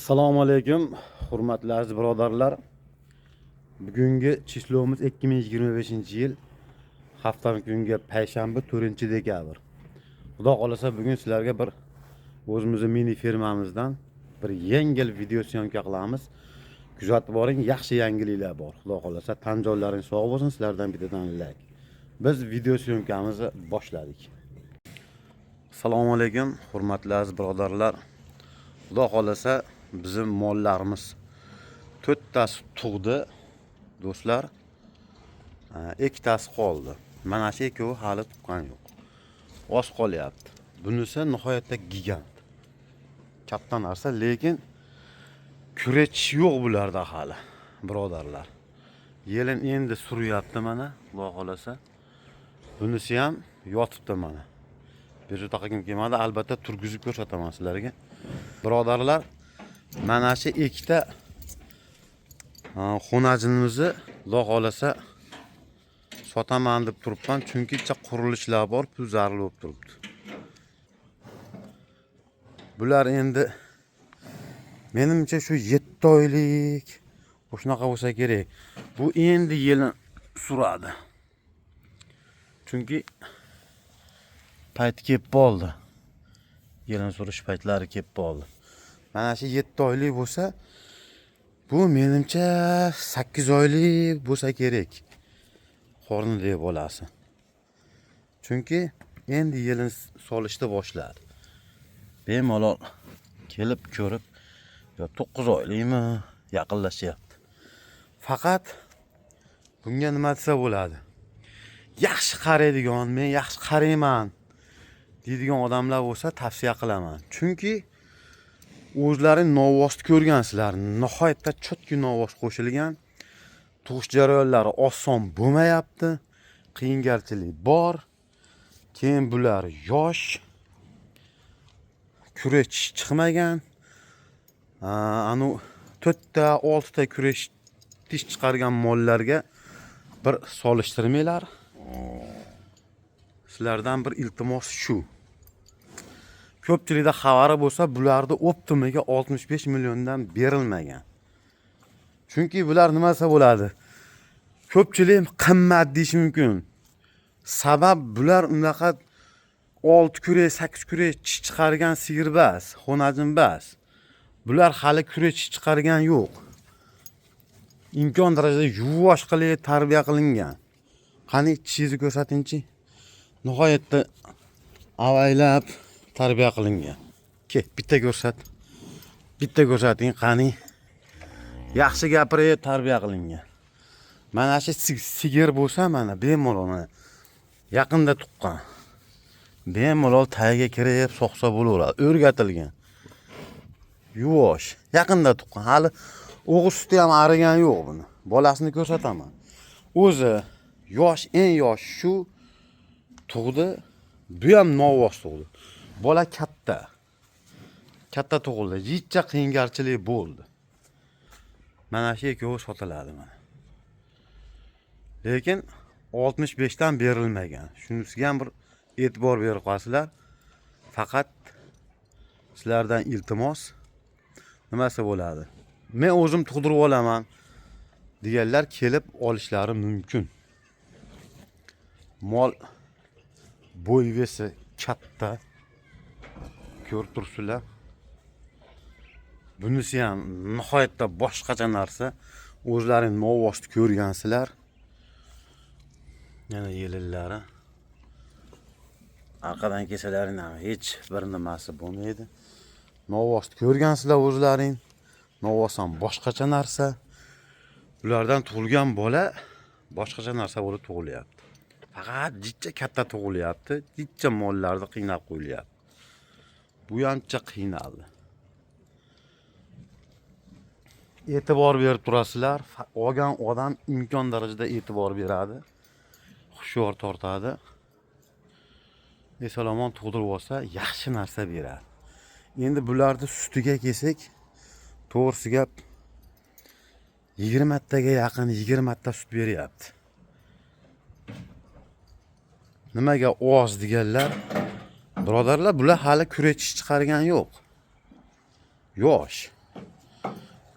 Assalomu alaykum, hurmatli aziz birodarlar. Bugungi chislomiz 2025-yil haftaning kungi payshanba 4-dekabr. Xudo xolasa bugun sizlarga bir o'zimizning mini fermamizdan bir yengil video syomka qilamiz. Kuzatib boring, yaxshi yangiliklar bor. Xudo xolasa tan joylaring sog' bo'lsin, sizlardan bittadan like. Biz video syomkamizni boshladik. Assalomu alaykum, hurmatli aziz birodarlar. Xudo xolasa bizim mollarimiz 4tasi tug'di do'stlar. 2tasi qoldi. Mana shu ikkovi hali tuqqan yo'q. Oz qolyapti. Bunisi nihoyatda gigant. Katta narsa, lekin kurech yo'q bularda hali, birodarlar. Yelin endi suryapti mana, Xudo xolasa. Bunisi ham yotibdi mana. Bir taqim kelmadi, albatta turgizib ko'rsataman sizlarga. Birodarlar, mana shu ikkita xonajinimizni Xudo xolasa sotaman deb turibman, chunki qurilishlar bor, pul zarur bo'lib turibdi. Bular endi menimcha shu 7 oylik o'shanaqa bo'lsa kerak. Bu endi yilin suradi. Chunki payt kelib qoldi. Yelin surish paytlari kelib qoldi. Mana shu 7 oylik bo'lsa, bu menimcha 8 oylik bo'lsa kerak. Qorni deb bo'lasi. Chunki endi yelin solishni boshladi. Bemalol kelib ko'rib, yo 9 oylikmi yaqinlashyapti. Faqat bunga nima desa bo'ladi? Yaxshi qaraydigan, men yaxshi qarayman deydigan odamlar bo'lsa tavsiya qilaman. Chunki o'zlaring novost ko'rgansizlar, nihoyatda chotki novost qo'shilgan. Tug'ish jarayonlari oson bo'lmayapti, qiynalchilik bor. Keyin bular yosh, kurech chiqmagan. Anu 4ta, 6ta kurech tish chiqargan mollarga bir solishtirmanglar. Sizlardan bir iltimos shu. Ko'pchilikda xabari bo'lsa, bularni optimiga 65 milliondan berilmagan. Chunki bular nima desa bo'ladi? Ko'pchilik qimmat deyish mumkin. Sabab bular unaqa 6 kurech, 8 kurech chiqargan sigirbas, xonajinbas. Bular hali kurech chiqargan yo'q. Imkon darajada yuvosh qilib tarbiya qilingan. Qani chishingizni ko'rsatingchi. Nihoyatda avaylab tarbiya qilingan. Bitta ko'rsat. Bitta ko'rsating qani. Yaxshi gapirib tarbiya qilingan. Mana shu sigir bo'lsa, mana bemalol mana yaqinda tuqqan. Bemalol tagiga kirib so'qsa bo'laveradi. O'rgatilgan. Yuvosh, yaqinda tuqqan. Hali o'g'iz suti ham arigan yo'q buni. Bolasini ko'rsataman. O'zi yosh, eng yosh shu tug'di. Bu ham novoz tug'di. Bola katta. Katta tug'ildi. Jichcha qiynalchilik bo'ldi. Mana shu ikkovi sotiladi mana. Lekin 65 dan berilmagan. Shunisiga ham bir e'tibor berib qo'yasizlar. Faqat sizlardan iltimos nimasi bo'ladi? Men o'zim tug'dirib olaman deganlar kelib olishlari mumkin. Mol bo'y vesi katta. Ko'rib turibsizlar. Bunisi ham nihoyatda boshqacha narsa. O'zlaring novoz ko'rgansizlar. Yana yelinlari. Arqadan kesalaring ham hech bir nimasi bo'lmaydi. Novoz ko'rgansizlar o'zlaring. Novoz ham boshqacha narsa. Ulardan tug'ilgan bola boshqacha narsa bo'lib tug'ilyapti. Faqat jichcha katta tug'ilyapti. Jichcha mollarni qiynab qo'yilyapti. Bu ancha qiynaldi. E'tibor berib turasizlar. Olgan odam imkon darajada e'tibor beradi. Hushyor tortadi. Esalomon tug'dirib olsa, yaxshi narsa beradi. Endi bularni sutiga kelsak, to'g'risi gap 20 taga yaqin 20 ta sut beryapti. Nimaga oz deganlar? Birodarlar, bular hali kurech chiqargan yo'q. Yosh.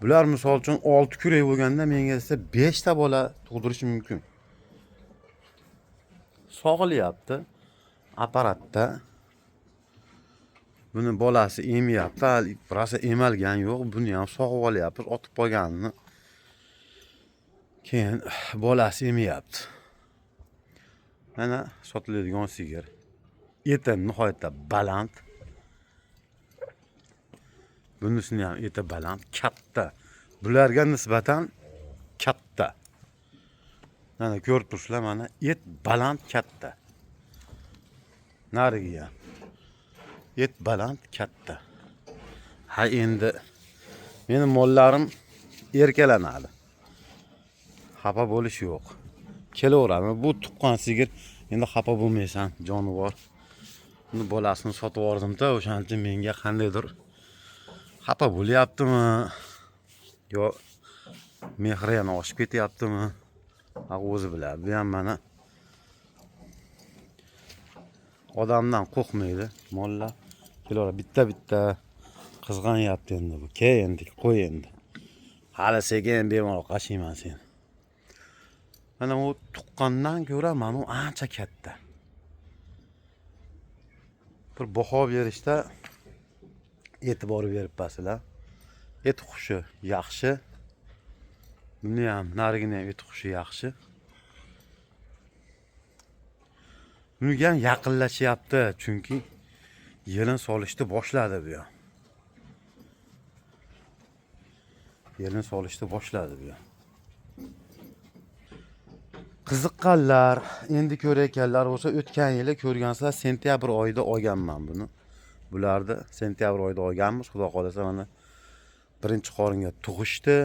Bular misol uchun 6 kurak bo'lganda menga esa 5 ta bola tug'dirishi mumkin. Sog'ilyapti apparatda. Buni bolasi emyapti. Rosa emalgan yo'q. Buni ham sog'ib olyapmiz, otib qolganini. Keyin bolasi emyapti. Mana sotiladigan sigir. Eti nihoyatda baland. Bunisini ham eti baland, katta. Bularga nisbatan katta. Mana ko'rib turibsizlar, mana et baland, katta. Nariga ham et baland, katta. Ha endi meni mollarim erkalanadi. Xafa bo'lish yo'q. Kelaveradi. Bu tuqqan sigir endi xafa bo'lmaysan, jonivor. Buni bolasini sotib yubordim-da, o'shaning uchun menga qandaydir xafa bo'lyaptimi? Yo mehri yana oshib ketyaptimi? O'zi biladi. Bu ham mana odamdan qo'rqmaydi mollar. Kelaveradi bitta qizg'anyapti endi bu. Kel endi, qo'y endi. Hali sekin bemalol qashiyman sen. Mana u tuqqandan ko'ra mana u ancha katta. Bir baho berishda e'tibor beribsizlar. Et xushi yaxshi. Buni ham narigini ham et xushi yaxshi. Bunga ham yaqinlashyapti, chunki yelin solishni boshladi bu ham. Yelin solishni boshladi bu ham. Qiziqqanlar, endi ko'rayotganlar bo'lsa, o'tgan yili ko'rgansizlar, sentyabr oyida olganman buni. Bularni sentyabr oyida olganmiz, xudo xolasa mana birinchi qoringa tug'ishdi.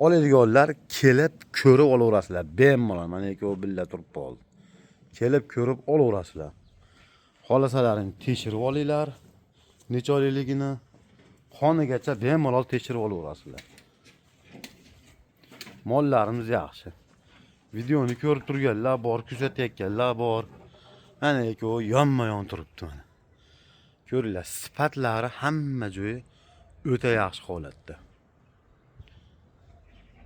Oladiganlar kelib ko'rib olaverasizlar. Bemalol mana ikkovi billa turib qoldi. Kelib ko'rib olaverasizlar. Xolasalaring tekshirib olinglar. Necha oyligini qonigacha bemalol tekshirib olaverasizlar. Mollarimiz yaxshi. Videoni ko'rib turganlar bor, kuzatayotganlar bor. Mana ikkovi yonma-yon turibdi mana. Ko'ringlar, sifatlari hamma joyi o'ta yaxshi holatda.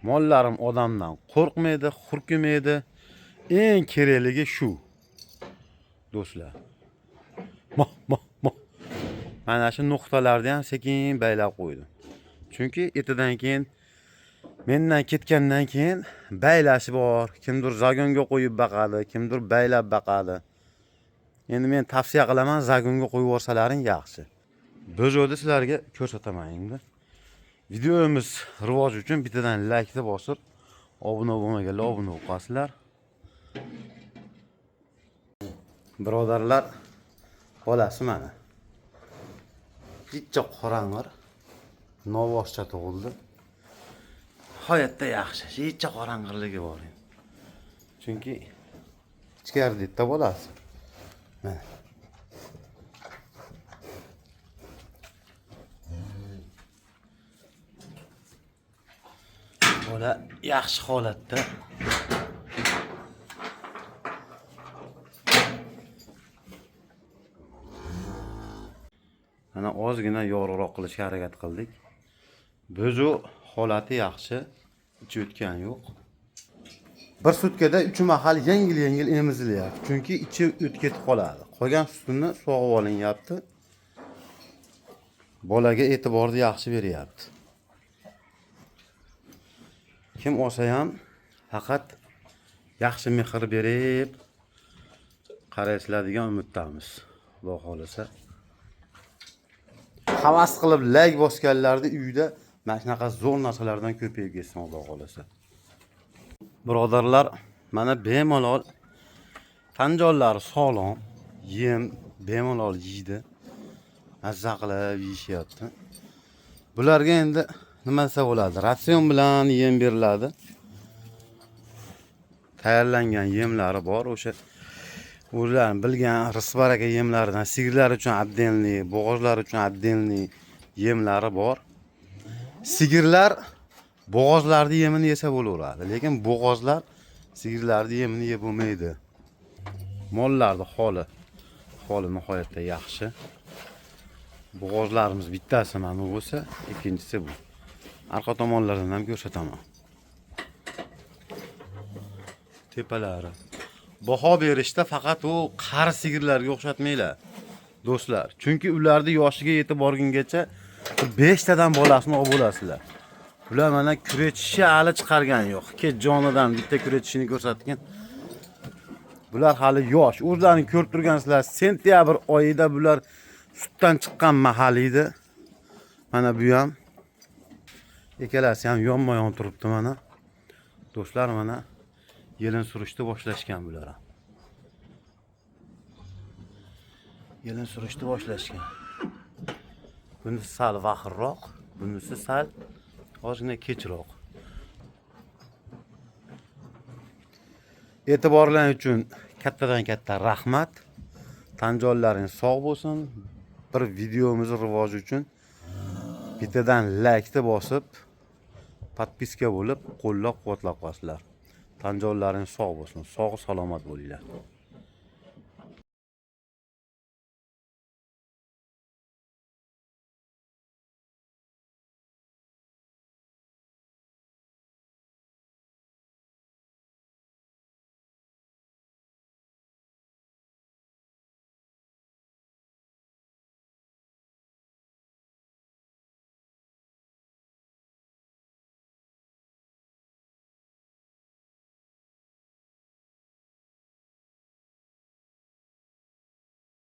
Mollarim odamdan qo'rqmaydi, hurkimaydi. Eng kerakligi shu. Do'stlar. Mana shu nuqtalarni ham sekin baylab qo'ydim. Chunki etidan keyin mendan ketgandan keyin baylashi bor. Kimdir zagonga qo'yib baqadi, kimdir baylab baqadi. Endi men tavsiya qilaman, zagonga qo'yib yuborsalaring yaxshi. Bo'zodi sizlarga ko'rsataman endi. Videomiz rivoj uchun bittadan like bosib, obuna bo'lmaganlar obuna bo'lib qolsizlar. Birodarlar, bolasi mana. Hechcha qorang'ir, novoshcha tug'ildi. Hayotda yaxshi, hechcha qorang'irligi bor. Chunki ichkaridagi bolasi. Mana. Bola yaxshi holatda. Mana ozgina yorug'roq qilishga harakat qildik. Bo'zu holati yaxshi, ichi o'tgan yo'q. Bir sutkada 3 mahal yengil emizilyapti. Chunki ichi o'tib ketib qoladi. Qolgan sutini sog'ib olinyapti. Bolaga e'tiborni yaxshi beryapti. Kim olsa ham faqat yaxshi mehr berib qaraysizlar degan umiddamiz. Xudo xolasa. Havas qilib like bosganlarni uyda mana shunaqa zo'r narsalardan ko'payib ketsin, Xudo xolasa. Birodarlar, mana bemalol tanjollari sog'lom, yem bemalol yeydi. Mazza qilib yeyishyapti. Bularga endi nima desa bo'ladi? Ratsion bilan yem beriladi. Tayyorlangan yemlari bor, o'sha o'zlaring bilgan risbaraka yemlaridan sigirlar uchun отдельный, bo'g'ozlar uchun отдельный yemlari bor. Sigirlar bo'g'ozlarning yemini yesa bo'laveradi, lekin bo'g'ozlar sigirlarning yemini yeb bo'lmaydi. Mollarning holi nihoyatda yaxshi. Bo'g'ozlarimiz bittasi mana bo'lsa, ikkinchisi bu. Arqa tomonlaridan ham ko'rsataman. Tepalari. Baho berishda faqat u qari sigirlarga o'xshatmanglar, do'stlar. Chunki ularni yoshiga yetib borgungacha 5 tadan bolasini olib bo'lasizlar. Ular mana kurechishni hali chiqargan yo'q. Jonidan bitta kurechishini ko'rsatgan. Bular hali yosh. O'zlarini ko'rib turgansizlar, sentyabr oyida bular sutdan chiqqan mahal edi. Mana bu ham ikkalasi ham yonma-yon turibdi mana. Do'stlar mana yelin surishni boshlashgan bular ham. Yelin surishni boshlashgan. Bunisi sal vaqirroq, bunisi sal ozgina kechroq. E'tiborlaringiz uchun kattadan katta rahmat. Tanjonlaringiz sog' bo'lsin. Bir videomiz rivoji uchun bittadan like bosib, podpiska bo'lib, qo'llab-quvvatlab qo'yasizlar. Tanjonlaringiz sog' bo'lsin. Sog' salomat bo'linglar.